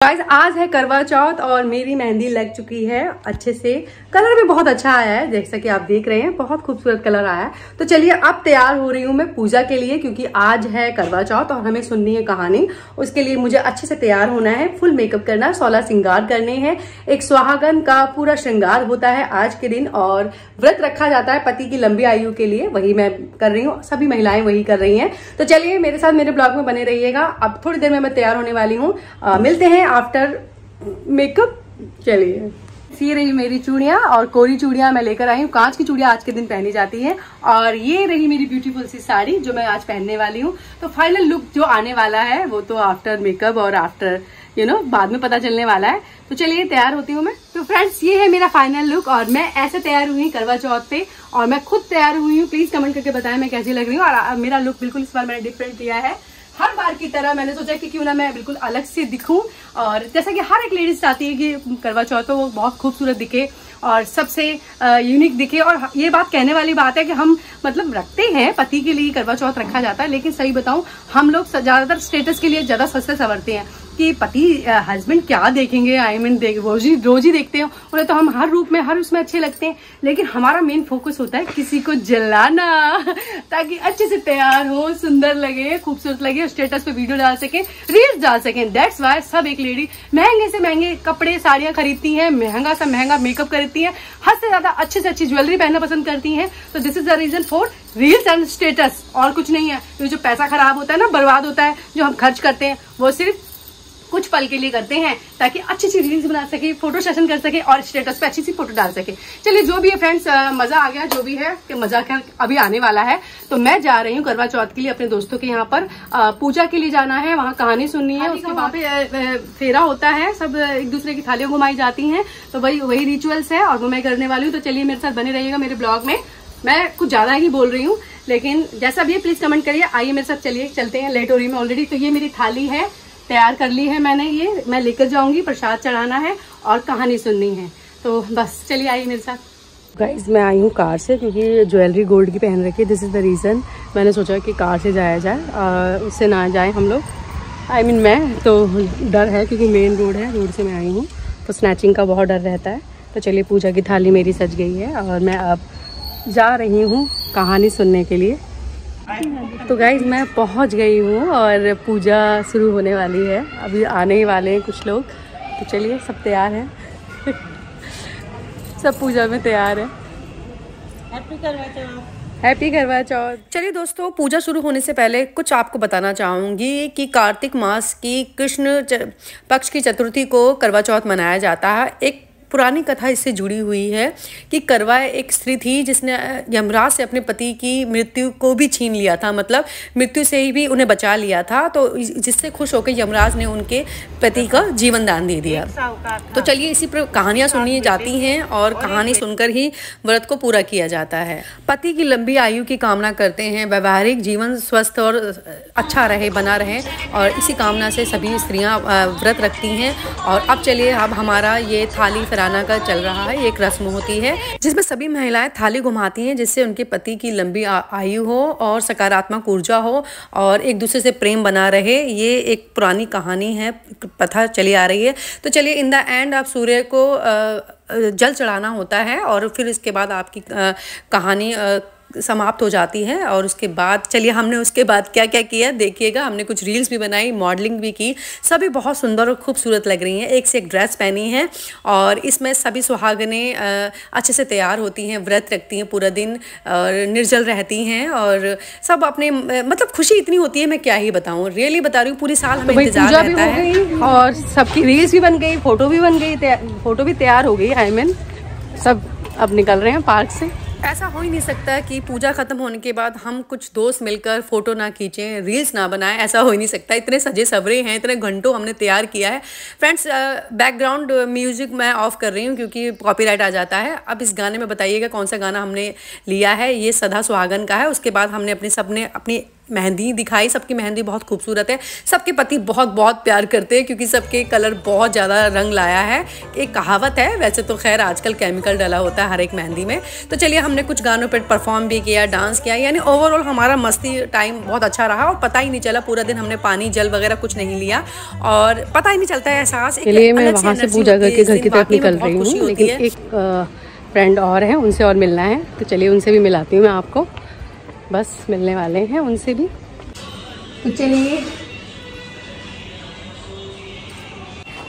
Guys आज है करवा चौथ और मेरी मेहंदी लग चुकी है अच्छे से। कलर भी बहुत अच्छा आया है, जैसा कि आप देख रहे हैं बहुत खूबसूरत कलर आया है। तो चलिए अब तैयार हो रही हूँ मैं पूजा के लिए, क्योंकि आज है करवा चौथ और हमें सुननी है कहानी। उसके लिए मुझे अच्छे से तैयार होना है, फुल मेकअप करना है, 16 श्रृंगार करने हैं। एक सुहागन का पूरा श्रृंगार होता है आज के दिन और व्रत रखा जाता है पति की लंबी आयु के लिए, वही मैं कर रही हूँ, सभी महिलाएं वही कर रही हैं। तो चलिए मेरे साथ मेरे ब्लॉग में बने रहिएगा। अब थोड़ी देर में मैं तैयार होने वाली हूँ, मिलते हैं आफ्टर मेकअप। चलिए, सी रही मेरी चूड़ियां और कोरी चूड़ियां मैं लेकर आई हूँ। कांच की चूड़ियां आज के दिन पहनी जाती हैं और ये रही मेरी ब्यूटीफुल सी साड़ी जो मैं आज पहनने वाली हूँ। तो फाइनल लुक जो आने वाला है वो तो आफ्टर मेकअप और आफ्टर बाद में पता चलने वाला है। तो चलिए तैयार होती हूँ मैं। तो फ्रेंड्स ये है मेरा फाइनल लुक और मैं ऐसे तैयार हुई करवा चौथ पे और मैं खुद तैयार हुई हूँ। प्लीज कमेंट करके बताएं मैं कैसी लग रही हूँ। और मेरा लुक बिल्कुल इस बार मैंने डिफरेंट किया है, हर बार की तरह मैंने सोचा कि क्यों ना मैं बिल्कुल अलग से दिखूं। और जैसा कि हर एक लेडीज चाहती है कि करवा चौथ तो वो बहुत खूबसूरत दिखे और सबसे यूनिक दिखे। और ये बात कहने वाली बात है कि हम मतलब रखते हैं, पति के लिए करवा चौथ रखा जाता है, लेकिन सही बताऊं हम लोग ज्यादातर स्टेटस के लिए ज्यादा सस्ते संवरते हैं कि पति हस्बैंड क्या देखेंगे। आई मीन रोज ही देखते हैं उन्हें, तो हम हर रूप में हर उसमें अच्छे लगते हैं, लेकिन हमारा मेन फोकस होता है किसी को जलाना ताकि अच्छे से तैयार हो, सुंदर लगे, खूबसूरत लगे, स्टेटस पे वीडियो डाल सके, रील्स डाल सके। दैट्स वाई सब एक लेडी महंगे से महंगे कपड़े साड़ियां खरीदती हैं, महंगा से महंगा मेकअप करती हैं, हद से ज्यादा अच्छे से अच्छी ज्वेलरी पहनना पसंद करती हैं। तो this is the reason for reels and status, और कुछ नहीं है। तो जो पैसा खराब होता है ना, बर्बाद होता है, जो हम खर्च करते हैं वो सिर्फ कुछ पल के लिए करते हैं ताकि अच्छी अच्छी रील्स बना सके, फोटो सेशन कर सके और स्टेटस पे अच्छी सी फोटो डाल सके। चलिए जो भी है फ्रेंड्स, मजा आ गया, जो भी है कि मजा क्या अभी आने वाला है। तो मैं जा रही हूँ करवा चौथ के लिए अपने दोस्तों के यहाँ पर पूजा के लिए जाना है, वहाँ कहानी सुननी है, उसके वहाँ पे फेरा होता है, सब एक दूसरे की थालियां घुमाई जाती हैं। तो वही रिचुअल्स है और वो मैं करने वाली हूँ। तो चलिए मेरे साथ बने रहिएगा मेरे ब्लॉग में। मैं कुछ ज्यादा ही बोल रही हूँ, लेकिन जैसा भी है प्लीज कमेंट करिए। आइए मेरे साथ, चलिए चलते हैं, लेट हो रही हूँ ऑलरेडी। तो ये मेरी थाली है, तैयार कर ली है मैंने, ये मैं लेकर जाऊंगी, प्रसाद चढ़ाना है और कहानी सुननी है। तो बस चलिए आइए मेरे साथ। गाइस मैं आई हूँ कार से, क्योंकि ज्वेलरी गोल्ड की पहन रखी है। दिस इज द रीजन मैंने सोचा कि कार से जाया जाए, उससे ना जाए हम लोग। आई मीन मैं तो डर है क्योंकि मेन रोड है, रोड से मैं आई हूँ तो स्नैचिंग का बहुत डर रहता है। तो चलिए पूजा की थाली मेरी सज गई है और मैं अब जा रही हूँ कहानी सुनने के लिए। तो गाइज मैं पहुंच गई हूँ और पूजा शुरू होने वाली है, अभी आने ही वाले हैं कुछ लोग। तो चलिए सब तैयार हैं सब पूजा में तैयार है। हैप्पी करवा चौथ, हैप्पी करवा चौथ। चलिए दोस्तों, पूजा शुरू होने से पहले कुछ आपको बताना चाहूँगी कि कार्तिक मास की कृष्ण पक्ष की चतुर्थी को करवा चौथ मनाया जाता है। एक पुरानी कथा इससे जुड़ी हुई है कि करवा एक स्त्री थी जिसने यमराज से अपने पति की मृत्यु को भी छीन लिया था, मतलब मृत्यु से ही भी उन्हें बचा लिया था। तो जिससे खुश होकर यमराज ने उनके पति का जीवन दान दे दिया। तो चलिए इसी पर कहानियां सुनी जाती हैं और कहानी सुनकर ही व्रत को पूरा किया जाता है। पति की लंबी आयु की कामना करते हैं, वैवाहिक जीवन स्वस्थ और अच्छा रहे, बना रहे, और इसी कामना से सभी स्त्रियाँ व्रत रखती हैं। और अब चलिए, अब हमारा ये थाली फराना का चल रहा है। एक रस्म होती है जिसमें सभी महिलाएं थाली घुमाती हैं, जिससे उनके पति की लंबी आयु हो और सकारात्मक ऊर्जा हो और एक दूसरे से प्रेम बना रहे। ये एक पुरानी कहानी है, प्रथा चली आ रही है। तो चलिए इन द एंड आप सूर्य को जल चढ़ाना होता है और फिर इसके बाद आपकी कहानी समाप्त हो जाती है। और उसके बाद चलिए हमने उसके बाद क्या क्या किया देखिएगा। हमने कुछ रील्स भी बनाई, मॉडलिंग भी की, सभी बहुत सुंदर और खूबसूरत लग रही हैं। एक से एक ड्रेस पहनी है और इसमें सभी सुहागनें अच्छे से तैयार होती हैं, व्रत रखती हैं पूरा दिन और निर्जल रहती हैं और सब अपने मतलब खुशी इतनी होती है, मैं क्या ही बताऊँ, रियली बता रही हूँ। पूरी साल हमें इंतजार रहता है और सबकी रील्स भी बन गई, फोटो भी बन गई, फोटो भी तैयार हो गई। आई मीन सब अब निकल रहे हैं पार्क से। ऐसा हो ही नहीं सकता कि पूजा खत्म होने के बाद हम कुछ दोस्त मिलकर फोटो ना खींचें, रील्स ना बनाएं, ऐसा हो ही नहीं सकता। इतने सजे सवरे हैं, इतने घंटों हमने तैयार किया है। फ्रेंड्स बैकग्राउंड म्यूजिक मैं ऑफ कर रही हूँ क्योंकि कॉपीराइट आ जाता है। अब इस गाने में बताइएगा कौन सा गाना हमने लिया है। ये सदा सुहागन का है। उसके बाद हमने अपने मेहंदी दिखाई। सबकी मेहंदी बहुत खूबसूरत है, सबके पति बहुत बहुत प्यार करते हैं क्योंकि सबके कलर बहुत ज़्यादा रंग लाया है। एक कहावत है, वैसे तो खैर आजकल केमिकल डाला होता है हर एक मेहंदी में। तो चलिए हमने कुछ गानों पर परफॉर्म भी किया, डांस किया, यानी ओवरऑल हमारा मस्ती टाइम बहुत अच्छा रहा और पता ही नहीं चला। पूरा दिन हमने पानी जल वगैरह कुछ नहीं लिया और पता ही नहीं चलता है एहसास। चलिए मैं वहाँ से पूजा करके घर की तरफ निकल रही हूँ, लेकिन एक फ्रेंड और है, उनसे और मिलना है, तो चलिए उनसे भी मिलाती हूँ मैं आपको। बस मिलने वाले हैं उनसे भी, तो चलिए।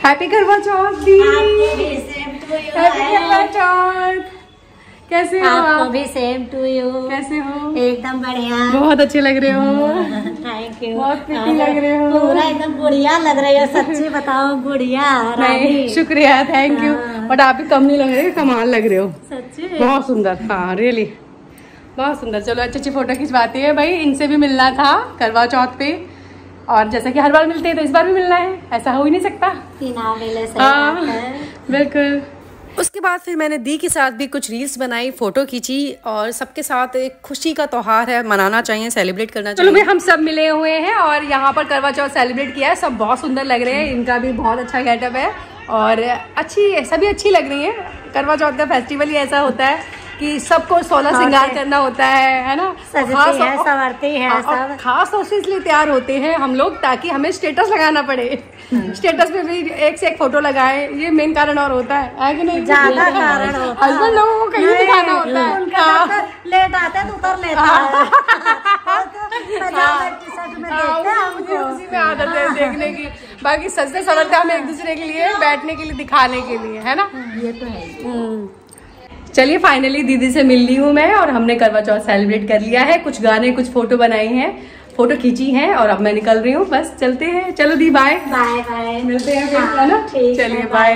हैप्पी करवा चौथ दी, हैप्पी करवा चौथ। कैसे हो आपको भी सेम टू यू। कैसे हो? एकदम बढ़िया, बहुत अच्छे लग रहे हो। थैंक यू, बहुत प्रीटी लग रहे हो, पूरा एकदम गुड़िया लग रही हो। सच्ची बताओ, गुड़िया रानी। शुक्रिया, थैंक यू। बट आप भी कम नहीं लग रहे, कमाल लग रहे हो, सच्ची बहुत सुंदर। हाँ रियली बहुत सुंदर। चलो अच्छी अच्छी फोटो खिंचवाती है भाई, इनसे भी मिलना था करवा चौथ पे, और जैसा कि हर बार मिलते हैं तो इस बार भी मिलना है, ऐसा हो ही नहीं सकता। हाँ बिल्कुल। उसके बाद फिर मैंने दी के साथ भी कुछ रील्स बनाई, फोटो खींची, और सबके साथ एक खुशी का त्योहार है, मनाना चाहिए, सेलिब्रेट करना चाहिए। चलो भाई हम सब मिले हुए हैं और यहाँ पर करवा चौथ सेलिब्रेट किया है। सब बहुत सुंदर लग रहे हैं, इनका भी बहुत अच्छा गेटअप है और सभी अच्छी लग रही है। करवा चौथ का फेस्टिवल ही ऐसा होता है कि सबको 16 श्रृंगार करना होता है ना, संवरती है सब। खास तौर से इसलिए तैयार होते हैं हम लोग ताकि हमें स्टेटस लगाना पड़े। स्टेटस पे भी एक से एक फोटो लगाए, ये मेन कारण और होता है कि नहीं? ज्यादा कारण होता है। हस्बैंड लोगों को कहीं दिखाना होता है, लेट आते हैं तो उतर लेता है। उसी में आदत है देखने की। बाकी सजते सवरते हम एक दूसरे के लिए, बैठने के लिए, दिखाने के लिए, है ना? ये तो है। चलिए फाइनली दीदी से मिल ली हूँ मैं और हमने करवा चौथ सेलिब्रेट कर लिया है। कुछ गाने, कुछ फोटो बनाई हैं, फोटो खींची हैं और अब मैं निकल रही हूँ। बस चलते हैं। चलो दी बाय बाय बाय, मिलते हैं फिर, है ना? चलिए बाय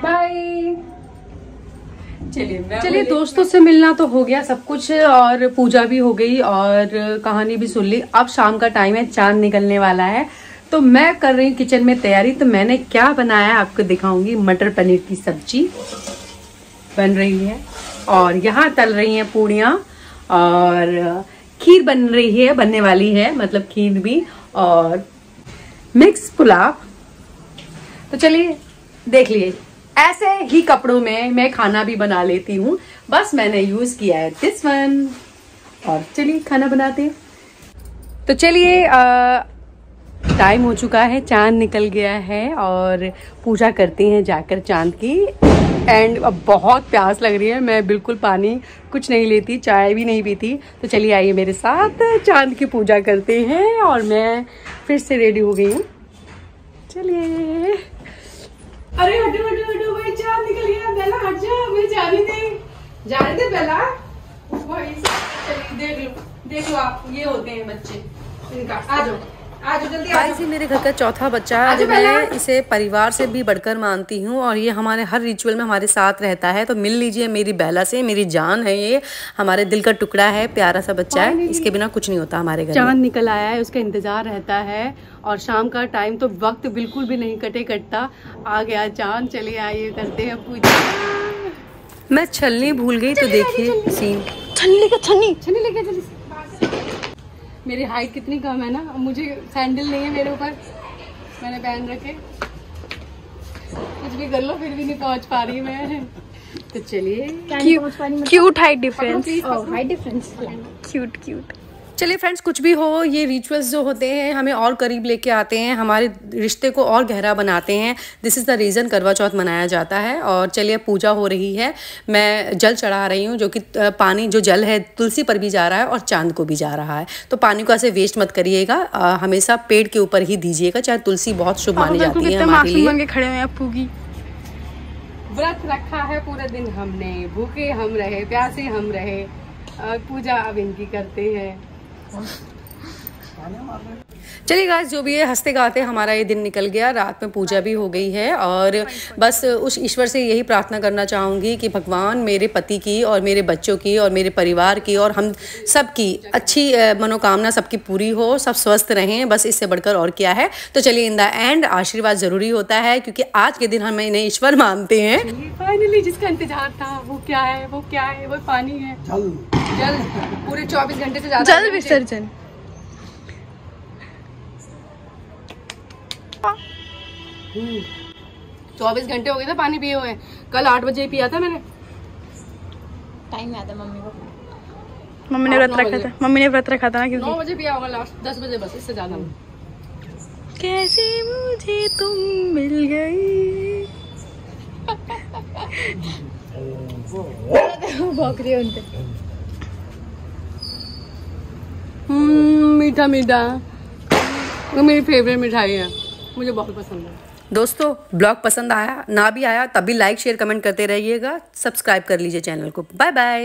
बाय। चलिए दोस्तों से मिलना तो हो गया सब कुछ और पूजा भी हो गई और कहानी भी सुन ली। अब शाम का टाइम है, चांद निकलने वाला है, तो मैं कर रही हूँ किचन में तैयारी। तो मैंने क्या बनाया आपको दिखाऊंगी। मटर पनीर की सब्जी बन रही है और यहाँ तल रही हैं पूड़ियाँ और खीर बन रही है, बनने वाली है, मतलब खीर भी, और मिक्स पुलाव। तो चलिए देख लिए, ऐसे ही कपड़ों में मैं खाना भी बना लेती हूँ। बस मैंने यूज किया है दिस वन। और चलिए खाना बनाते हैं। तो चलिए टाइम हो चुका है, चांद निकल गया है और पूजा करते हैं जाकर चांद की। एंड अब बहुत प्यास लग रही है, मैं बिल्कुल पानी कुछ नहीं लेती, चाय भी नहीं पीती। तो चलिए आइए मेरे साथ चांद की पूजा करते हैं। और मैं फिर से रेडी हो गई हूँ, चलिए। अरे हटो हटो हटो भाई, चांद निकल गया। बेला हट जा, मुझे जाने दे बेला। चलिए देख लो आप, ये होते हैं बच्चे इनका। आ जाओ जल्दी। मेरे घर का चौथा बच्चा है, मैं इसे परिवार से भी बढ़कर मानती हूँ और ये हमारे हर रिचुअल में हमारे साथ रहता है। तो मिल लीजिए मेरी बेला से, मेरी जान है, ये हमारे दिल का टुकड़ा है, प्यारा सा बच्चा है, इसके बिना कुछ नहीं होता हमारे घर। चांद निकल आया है, उसका इंतजार रहता है और शाम का टाइम तो वक्त बिल्कुल भी नहीं कटता। आ गया चांद, चलिए आइए करते हैं पूजा। मैं छलनी भूल गई, तो देखिए सीन। छन्नी लेके जल्दी। मेरी हाइट कितनी कम है ना, मुझे सैंडल नहीं है मेरे ऊपर, मैंने पहन रखे। कुछ भी कर लो फिर भी नहीं पहुंच पा रही मैं। तो चलिए, क्यूट हाइट डिफरेंस, क्यूट। चलिए फ्रेंड्स, कुछ भी हो, ये रिचुअल्स जो होते हैं हमें और करीब लेके आते हैं, हमारे रिश्ते को और गहरा बनाते हैं। दिस इज़ द रीज़न करवा चौथ मनाया जाता है। और चलिए पूजा हो रही है, मैं जल चढ़ा रही हूँ, जो कि पानी जो जल है तुलसी पर भी जा रहा है और चांद को भी जा रहा है। तो पानी को ऐसे वेस्ट मत करिएगा, हमेशा पेड़ के ऊपर ही दीजिएगा, चाहे तुलसी बहुत शुभ मानी जाती है हमारे लिए। खड़े हैं अप्पू की। व्रत रखा है पूरे दिन हमने, भूखे हम रहे, प्यासे हम रहे, पूजा अब इनकी करते हैं। चलिए गाइस, जो भी है हंसते गाते हमारा ये दिन निकल गया। रात में पूजा भी हो गई है और बस उस ईश्वर से यही प्रार्थना करना चाहूँगी कि भगवान मेरे पति की और मेरे बच्चों की और मेरे परिवार की और हम सबकी अच्छी मनोकामना सबकी पूरी हो, सब स्वस्थ रहें, बस इससे बढ़कर और क्या है। तो चलिए, इन द एंड आशीर्वाद ज़रूरी होता है क्योंकि आज के दिन हम इन्हें ईश्वर मानते हैं। फाइनली जिसका इंतजार था वो क्या है, वो क्या है, वो पानी है। जल पूरे 24 घंटे से ज्यादा जल विसर्जन। 24 घंटे हो गए थे पानी पिए हुए। कल 8 बजे पिया था मैंने। टाइम याद है मम्मी को। मम्मी ने व्रत रखा था। मम्मी ने व्रत रखा था ना, क्योंकि 9 बजे पिया होगा लास्ट, 10 बजे बस, इससे ज्यादा। कैसे मुझे तुम मिल गई। भौंक उनपे। मीठा मीठा, वो मेरी फेवरेट मिठाई है, मुझे बहुत पसंद है। दोस्तों, ब्लॉग पसंद आया ना भी आया तब भी लाइक शेयर कमेंट करते रहिएगा। सब्सक्राइब कर लीजिए चैनल को। Bye bye.